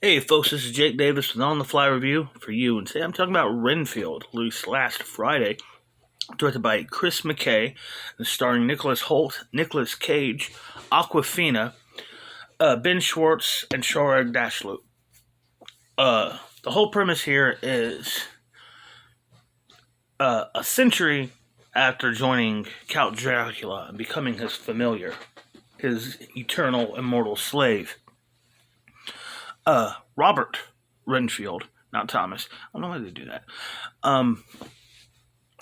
Hey folks, this is Jake Davis with On the Fly Review for you, and today I'm talking about Renfield, released last Friday, directed by Chris McKee, and starring Nicholas Hoult, Nicolas Cage, Awkwafina, Ben Schwartz, and Schwartz. The whole premise here is a century after joining Count Dracula and becoming his familiar, his eternal immortal slave. Robert Renfield, not Thomas. I don't know why they do that.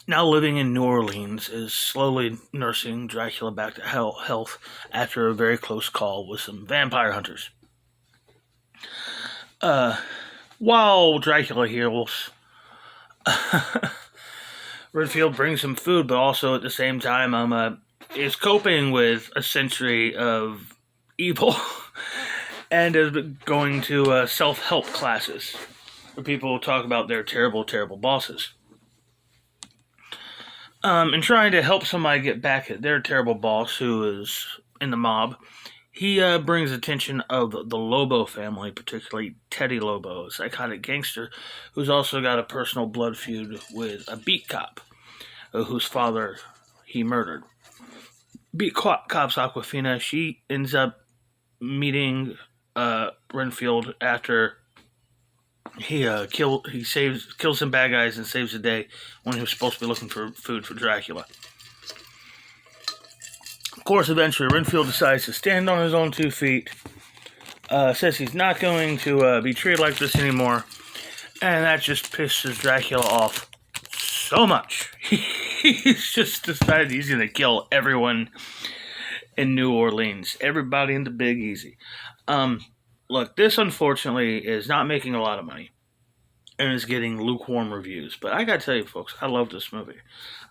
Now living in New Orleans, is slowly nursing Dracula back to health after a very close call with some vampire hunters. While Dracula heals, Renfield brings him food, but also at the same time, is coping with a century of evil and is going to self-help classes where people talk about their terrible, terrible bosses. And trying to help somebody get back at their terrible boss who is in the mob, he brings attention of the Lobo family, particularly Teddy Lobo, a psychotic gangster who's also got a personal blood feud with a beat cop whose father he murdered. Beat cop's Awkwafina, she ends up meeting Renfield after he kills some bad guys and saves the day when he was supposed to be looking for food for Dracula. Of course, eventually Renfield decides to stand on his own 2 feet, says he's not going to be treated like this anymore, and that just pisses Dracula off so much. He's just decided he's going to kill everyone in New Orleans, everybody in the Big Easy. Look, this unfortunately is not making a lot of money and is getting lukewarm reviews. But I gotta tell you, folks, I love this movie.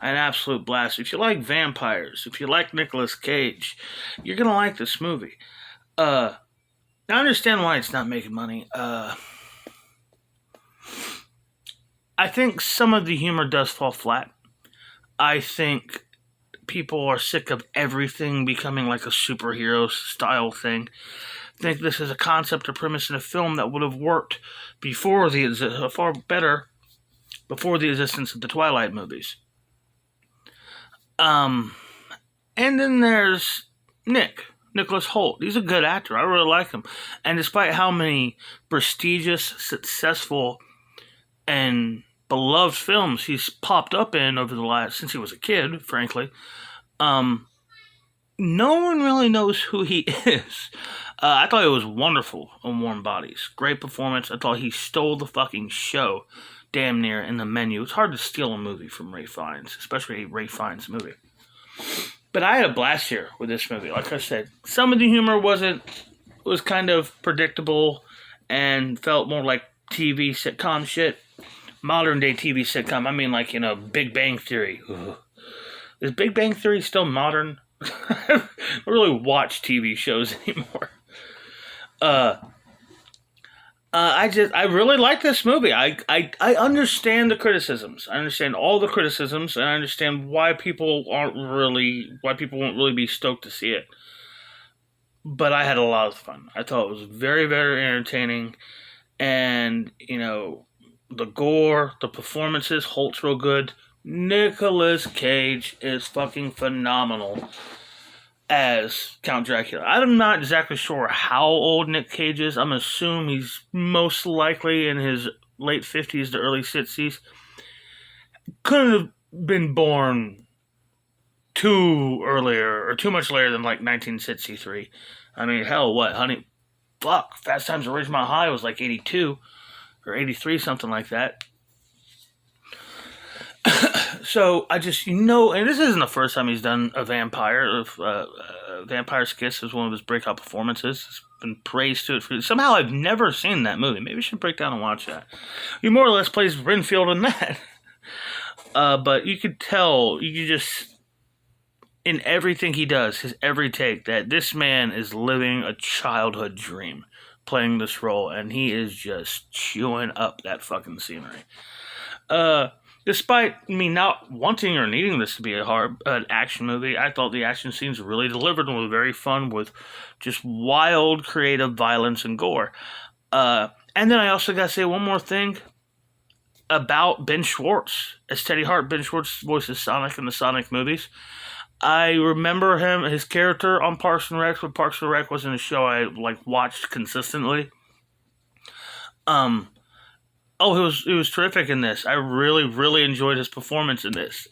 An absolute blast. If you like vampires, if you like Nicolas Cage, you're gonna like this movie. I understand why it's not making money. I think some of the humor does fall flat. I think people are sick of everything becoming like a superhero style thing. I think this is a concept or premise in a film that would have worked far better before the existence of the Twilight movies. And then there's Nicholas Hoult. He's a good actor. I really like him. And despite how many prestigious, successful, and beloved films he's popped up in over the last, since he was a kid, frankly, no one really knows who he is. I thought it was wonderful on Warm Bodies. Great performance. I thought he stole the fucking show damn near in The Menu. It's hard to steal a movie from Ray Fiennes, especially a Ray Fiennes movie. But I had a blast here with this movie. Like I said, some of the humor was kind of predictable and felt more like TV sitcom shit. Modern day TV sitcom. I mean, like, Big Bang Theory. Ugh. Is Big Bang Theory still modern? I don't really watch TV shows anymore. I really like this movie. I understand the criticisms. I understand all the criticisms, and I understand why people won't really be stoked to see it. But I had a lot of fun. I thought it was very, very entertaining, and the gore, the performances, Holt's real good. Nicolas Cage is fucking phenomenal as Count Dracula. I'm not exactly sure how old Nick Cage is. I'm assuming he's most likely in his late 50s to early 60s. Couldn't have been born too much later than like 1963. I mean, hell, what, honey? Fuck, Fast Times at Ridgemont High was like 82 or 83, something like that. So I just, and this isn't the first time he's done a vampire. Vampire's Kiss is one of his breakout performances. It's been praised to it. Somehow I've never seen that movie. Maybe I should break down and watch that. He more or less plays Renfield in that. But you could tell, in everything he does, his every take, that this man is living a childhood dream playing this role, and he is just chewing up that fucking scenery. Despite me not wanting or needing this to be an action movie, I thought the action scenes really delivered and were very fun with just wild, creative violence and gore. And then I also got to say one more thing about Ben Schwartz. As Teddy Hart, Ben Schwartz voices Sonic in the Sonic movies. I remember his character on Parks and Rec, but Parks and Rec wasn't a show I watched consistently. He was terrific in this. I really, really enjoyed his performance in this.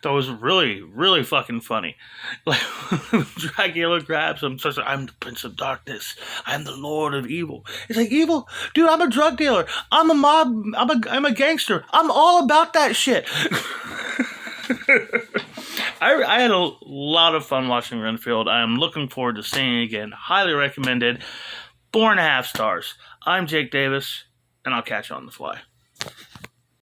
That was really, really fucking funny. Like Dracula grabs him, says, "I'm the Prince of Darkness. I'm the Lord of Evil." He's like, "Evil, dude! I'm a drug dealer. I'm a mob. I'm a gangster. I'm all about that shit." I had a lot of fun watching Renfield. I am looking forward to seeing it again. Highly recommended. 4.5 stars. I'm Jake Davis, and I'll catch you on the fly.